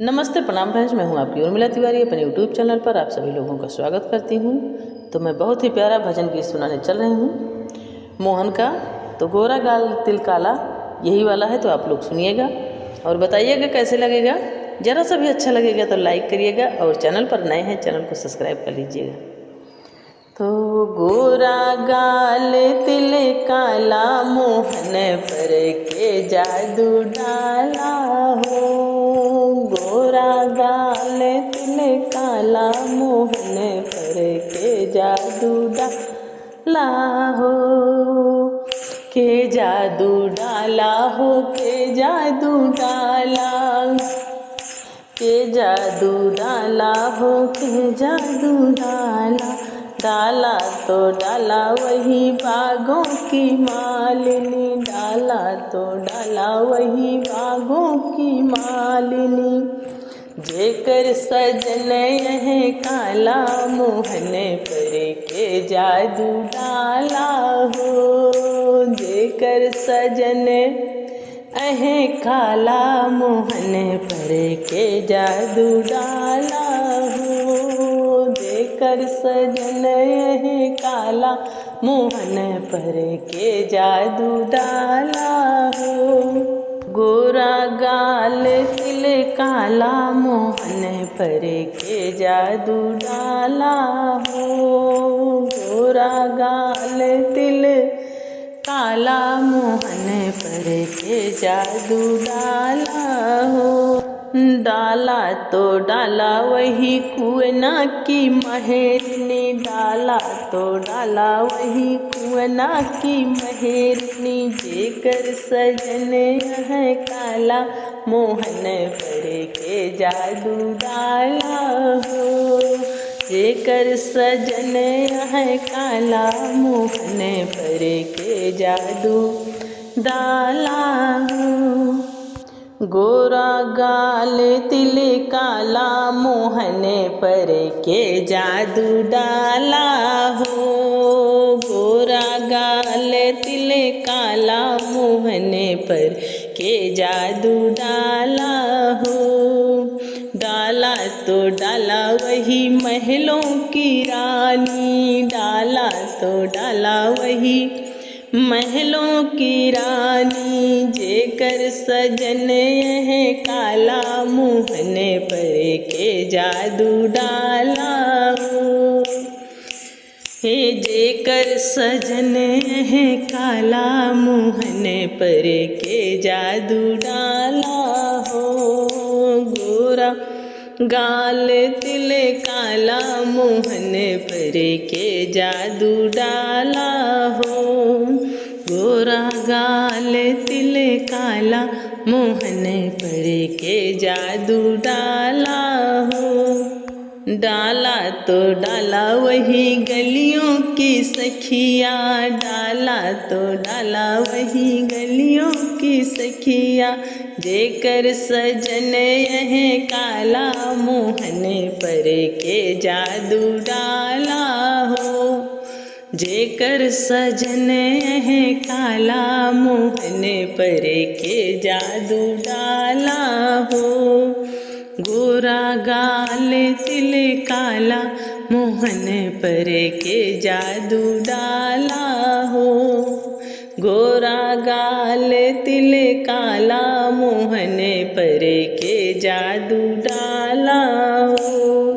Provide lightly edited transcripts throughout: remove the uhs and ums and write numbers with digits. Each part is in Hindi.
नमस्ते प्रणाम फ्रेंड्स, मैं हूं आपकी उर्मिला तिवारी। अपने यूट्यूब चैनल पर आप सभी लोगों का स्वागत करती हूं। तो मैं बहुत ही प्यारा भजन गीत सुनाने चल रही हूं मोहन का। तो गोरा गाल तिल काला यही वाला है, तो आप लोग सुनिएगा और बताइएगा कैसे लगेगा। ज़रा सा भी अच्छा लगेगा तो लाइक करिएगा और चैनल पर नए हैं चैनल को सब्सक्राइब कर लीजिएगा। तो गोरा गाल तिल काला मोहन पर के जादू डाला हो। गोरा गाल तिल काला मोहन पर के जादू डाला हो। के जादू डाला हो, के जादू डाला, के जादू डाला हो, के जादू डाला। डाला तो डाला वही बागों की मालिनी, डाला तो डाला वही बागों की मालिनी। जेकर सजन यह काला मोहन पर के जादू डाला हो। जेकर सजन अह काला मोहन पर के जादू डाला हो। जेकर सजन अह काला मोहन पर के जादू डाला हो। गोरा गाल तिल काला मोहन पर के जादू डाला हो। गोरा गाल तिल काला मोहन पर के जादू डाला हो। डाला तो डाला वही कुएना की महेरनी, डाला तो डाला वही कुएना की महेरनी। जेकर सजन यह काला मोहन पर के जादू डाला हो। जेकर सजन यह काला मोहन पर के जादू डाला हो। गोरा गाल तिल काला मोहन पर के जादू डाला हो। गोरा गाल तिल काला मोहन पर के जादू डाला हो। डाला तो डाला वही महलों की रानी, डाला तो डाला वही महलों की रानी। जेकर सजन यह काला मोहन पर के जादू डाला हो। हे जेकर सजन यह काला मोहन पर के जादू डाला हो। गोरा गाल तिल काला मोहन पर के जादू डाला हो। गोरा गाल तिल काला मोहन पर के जादू डाला हो। डाला तो डाला वही गलियों की सखिया, डाला तो डाला वही गलियों की सखिया। जेकर सजन यह काला मोहन पर के जादू डाला हो। जेकर सजन यह काला मोहन पर के जादू डाला हो। गोरा गाल तिल काला मोहन पर के जादू डाला हो। गोरा गाल तिल काला मोहन पर के जादू डाला हो।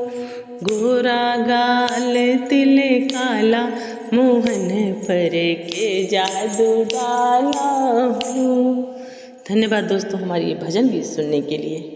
गोरा गाल तिल काला मोहन पर के जादू डाला हो। धन्यवाद दोस्तों हमारी ये भजन गीत सुनने के लिए।